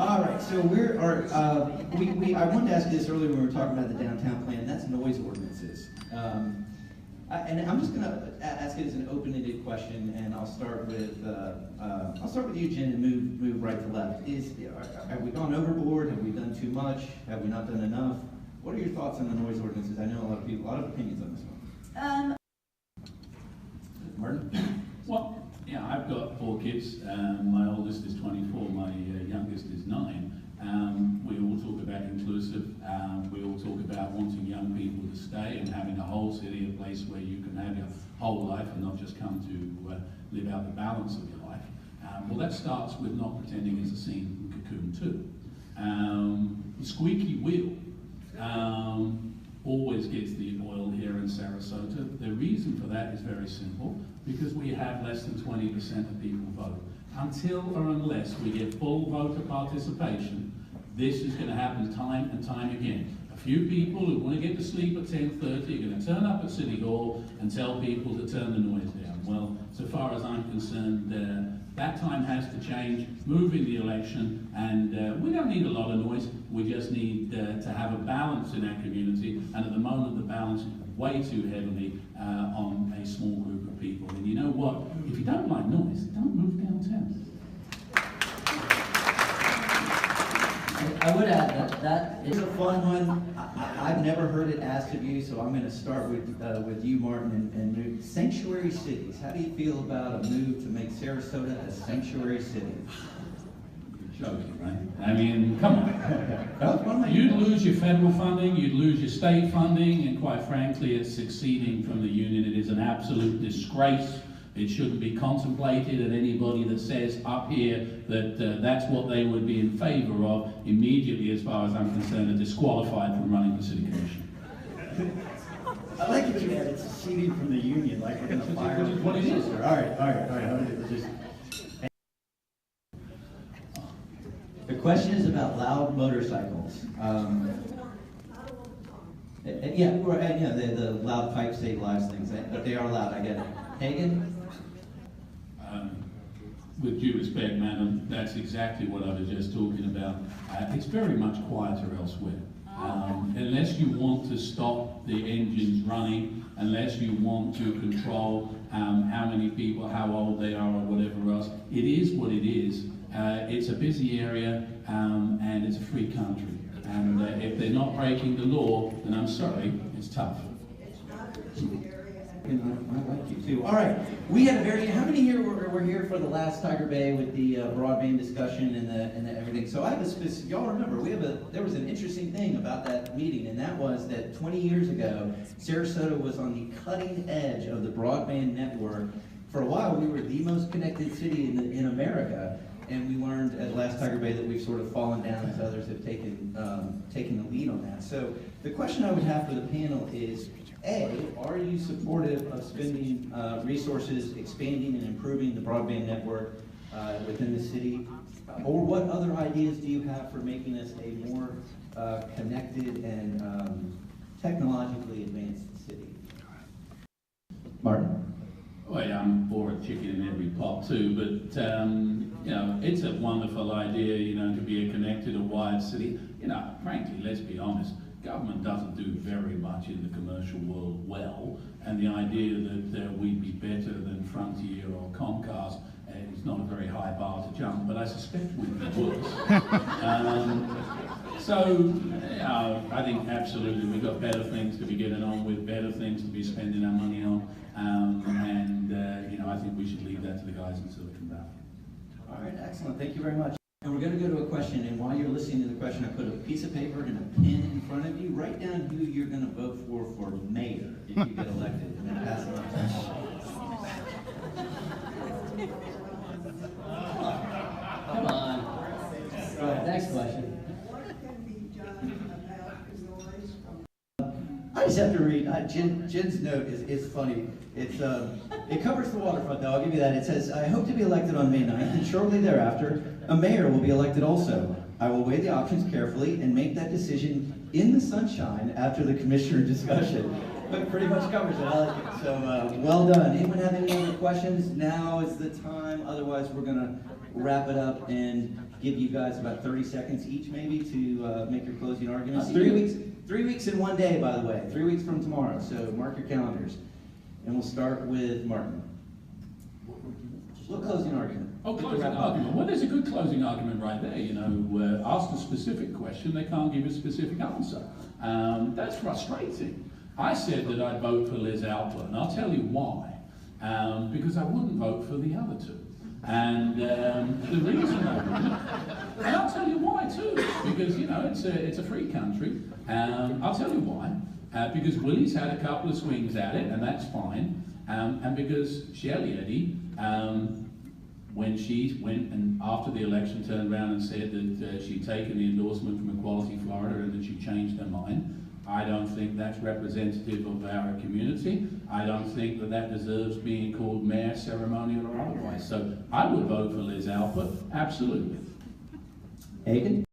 All right, so I wanted to ask you this earlier when we were talking about the downtown plan. That's noise ordinances. And I'm just going to ask it as an open-ended question, and I'll start with you, Jen, and move right to left. Have we gone overboard? Have we done too much? Have we not done enough? What are your thoughts on the noise ordinances? I know a lot of opinions on this one. Martin? Well, yeah, I've got 4 kids. My oldest is 24. My youngest is 9. We all talk about inclusive. We all talk about wanting young people to stay and having a whole city, a place where you can have your whole life and not just come to live out the balance of your life. Well, that starts with not pretending it's a scene in Cocoon too. The squeaky wheel always gets the oil here in Sarasota. The reason for that is very simple, because we have less than 20% of people vote. Until or unless we get full voter participation, this is going to happen time and time again. A few people who want to get to sleep at 10:30 are going to turn up at City Hall and tell people to turn the noise down. Well, so far as I'm concerned, that time has to change, moving the election, and we don't need a lot of noise. We just need to have a balance in our community, and at the moment the balance is way too heavily on a small group of people. And you know what? If you don't like noise, don't move downtown. I would add that is a fun one. I've never heard it asked of you, so I'm going to start with you, Martin, and move. Sanctuary cities. How do you feel about a move to make Sarasota a sanctuary city? You're joking, right? I mean, come on. You'd lose your federal funding, you'd lose your state funding, and quite frankly, it's succeeding from the union. It is an absolute disgrace. It shouldn't be contemplated, and anybody that says up here that that's what they would be in favor of, immediately, as far as I'm concerned, are disqualified from running the city commission. I like it you added seceding from the union, like we're going to fire. Which is what it is. All right. The question is about loud motorcycles. Yeah, the loud pipe stabilized things, but they are loud, I get it. Hagen? With due respect, madam, that's exactly what I was just talking about. It's very much quieter elsewhere. Unless you want to stop the engines running, unless you want to control how many people, how old they are, or whatever else, it is what it is. It's a busy area, and it's a free country. And if they're not breaking the law, then I'm sorry, it's tough. I like you too. All right, we had how many here were here for the last Tiger Bay with the broadband discussion and the everything? So I have a specific, y'all remember, there was an interesting thing about that meeting, and that was that 20 years ago, Sarasota was on the cutting edge of the broadband network. For a while, we were the most connected city in America, and we learned at last Tiger Bay that we've sort of fallen down as others have taken the lead on that. So the question I would have for the panel is, A, are you supportive of spending resources, expanding and improving the broadband network within the city? Or what other ideas do you have for making us a more connected and technologically advanced city? Martin? Well, yeah, I'm for a chicken in every pot too, but you know, it's a wonderful idea, you know, to be a connected, a wired city. You know, frankly, let's be honest, government doesn't do very much in the commercial world well, and the idea that we'd be better than Frontier or Comcast is not a very high bar to jump, but I suspect we'd be worse. So, I think absolutely we've got better things to be getting on with, better things to be spending our money on, and you know, I think we should leave that to the guys in Silicon Valley. All right, excellent. Thank you very much. And we're going to go to a question, and while you're listening to the question, I put a piece of paper and a pen in front of you. Write down who you're going to vote for mayor if you get elected, and then pass it on. Come on. All right, next question. What can be done about the noise from... I just have to read. Jen's note is funny. It covers the waterfront, though. I'll give you that. It says, I hope to be elected on May 9th, and shortly thereafter, a mayor will be elected also. I will weigh the options carefully and make that decision in the sunshine after the commissioner discussion. But pretty much covers it. I like it. So well done. Anyone have any other questions? Now is the time. Otherwise, we're going to wrap it up and give you guys about 30 seconds each maybe to make your closing arguments. That's good. 3 weeks in 1 day, by the way, 3 weeks from tomorrow, so mark your calendars. And we'll start with Martin. What closing argument? Oh, Get the closing wrap up. argument. Well, there's a good closing argument right there. You know, asked a specific question, they can't give a specific answer. That's frustrating. I said that I'd vote for Liz Alpert, and I'll tell you why. Because I wouldn't vote for the other two. And the reason I wouldn't, and I'll tell you why too, because you know it's a free country. I'll tell you why. Because Willie's had a couple of swings at it, and that's fine. And because Shelley Eddy, when she went and after the election turned around and said that she'd taken the endorsement from Equality Florida and that she changed her mind, I don't think that's representative of our community. I don't think that that deserves being called mayor, ceremonial or otherwise. So I would vote for Liz Alpert, absolutely. Hagen?